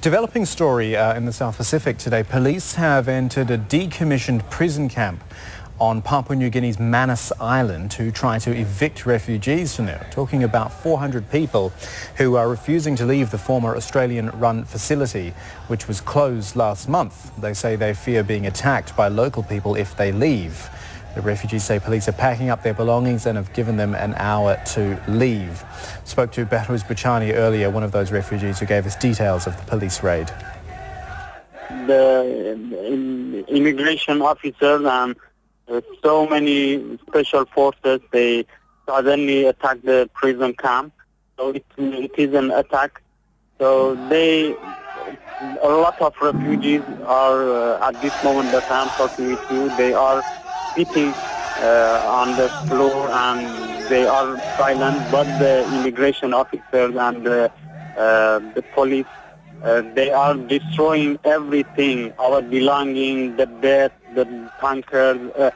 Developing story in the South Pacific today. Police have entered a decommissioned prison camp on Papua New Guinea's Manus Island to try to evict refugees from there. Talking about 400 people who are refusing to leave the former Australian-run facility, which was closed last month. They say they fear being attacked by local people if they leave. The refugees say police are packing up their belongings and have given them an hour to leave. Spoke to Manus earlier, one of those refugees, who gave us details of the police raid. The immigration officers and so many special forces, they suddenly attacked the prison camp. So it is an attack. So a lot of refugees are at this moment that I'm talking with you, they are sitting on the floor and they are silent, but the immigration officers and the police, they are destroying everything, our belongings, the beds, the tankers,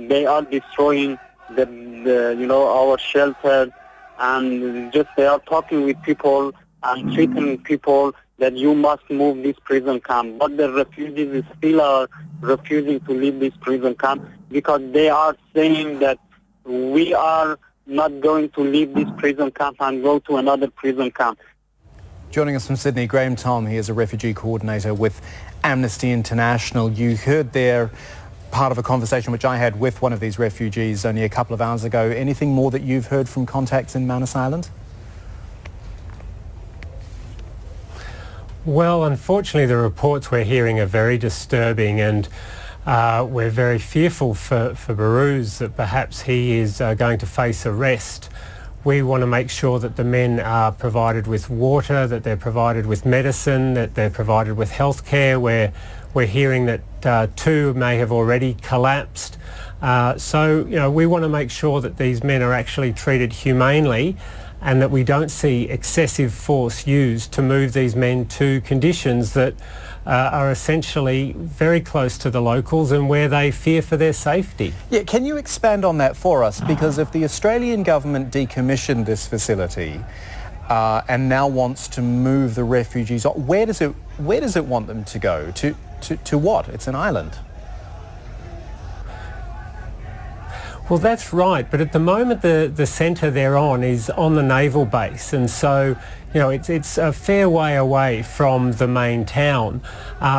they are destroying our shelters, and just they are talking with people and threatening people that you must move this prison camp. But the refugees still are refusing to leave this prison camp because they are saying that we are not going to leave this prison camp and go to another prison camp. Joining us from Sydney, Graham Tom, he is a refugee coordinator with Amnesty International. You heard there part of a conversation which I had with one of these refugees only a couple of hours ago. Anything more that you've heard from contacts in Manus Island? Well, unfortunately, the reports we're hearing are very disturbing, and we're very fearful for Baruz that perhaps he is going to face arrest. We want to make sure that the men are provided with water, that they're provided with medicine, that they're provided with health care. We're hearing that two may have already collapsed. So we want to make sure that these men are actually treated humanely, and that we don't see excessive force used to move these men to conditions that are essentially very close to the locals and where they fear for their safety. Yeah, can you expand on that for us? Because if the Australian government decommissioned this facility and now wants to move the refugees, where does it want them to go? To what? It's an island. Well, that's right, but at the moment the centre they're on is on the naval base, and so it's a fair way away from the main town.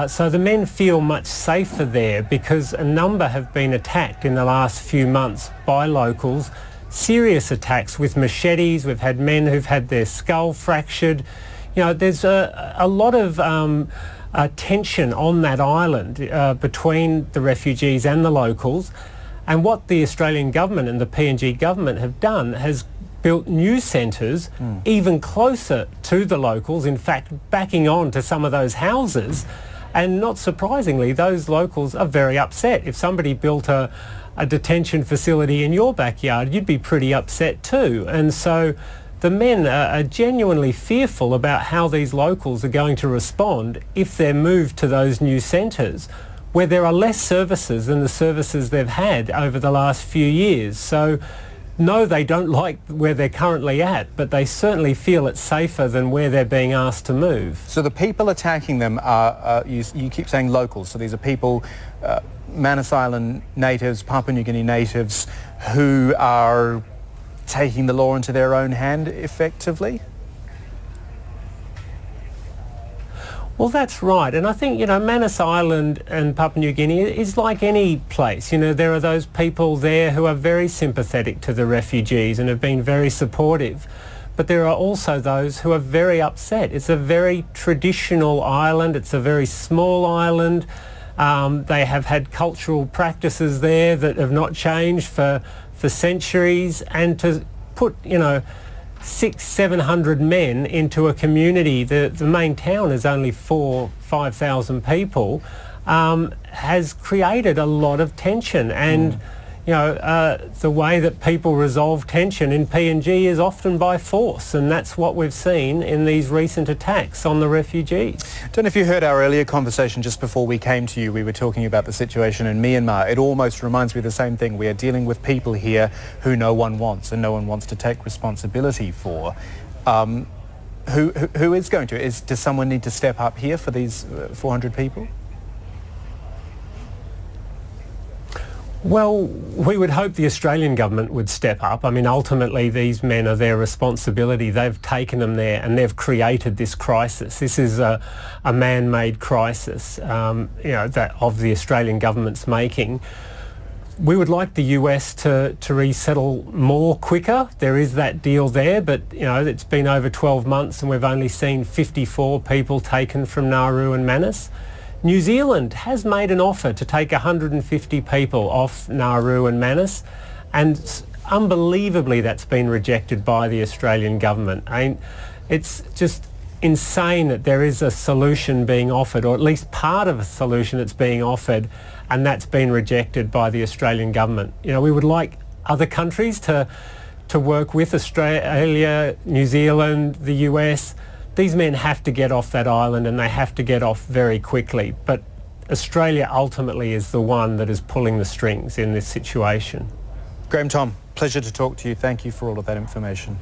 So the men feel much safer there because a number have been attacked in the last few months by locals, serious attacks with machetes. We've had men who've had their skull fractured. There's a lot of tension on that island between the refugees and the locals. And what the Australian government and the PNG government have done has built new centres even closer to the locals, in fact backing on to some of those houses. And not surprisingly, those locals are very upset. If somebody built a detention facility in your backyard, you'd be pretty upset too. And so the men are genuinely fearful about how these locals are going to respond if they're moved to those new centres, where there are less services than the services they've had over the last few years. So no, they don't like where they're currently at, but they certainly feel it's safer than where they're being asked to move. So the people attacking them are, you keep saying locals, so these are people, Manus Island natives, Papua New Guinea natives, who are taking the law into their own hand effectively? Well, that's right. And I think, Manus Island and Papua New Guinea is like any place. There are those people there who are very sympathetic to the refugees and have been very supportive. But there are also those who are very upset. It's a very traditional island. It's a very small island. They have had cultural practices there that have not changed for centuries. And to put, 600-700 men into a community, the main town is only 4,000-5,000 people, has created a lot of tension. And the way that people resolve tension in PNG is often by force, and that's what we've seen in these recent attacks on the refugees. Don't know if you heard our earlier conversation just before we came to you. We were talking about the situation in Myanmar. It almost reminds me of the same thing. We are dealing with people here who no one wants and no one wants to take responsibility for. Who is going to? Does someone need to step up here for these 400 people? Well, we would hope the Australian government would step up. I mean, ultimately, these men are their responsibility. They've taken them there and they've created this crisis. This is a man-made crisis, that of the Australian government's making. We would like the US to resettle more quicker. There is that deal there, but it's been over 12 months and we've only seen 54 people taken from Nauru and Manus. New Zealand has made an offer to take 150 people off Nauru and Manus, and unbelievably that's been rejected by the Australian government. I mean, it's just insane that there is a solution being offered, or at least part of a solution that's being offered, and that's been rejected by the Australian government. We would like other countries to work with Australia, New Zealand, the US. These men have to get off that island and they have to get off very quickly. But Australia ultimately is the one that is pulling the strings in this situation. Graham Tom, pleasure to talk to you. Thank you for all of that information.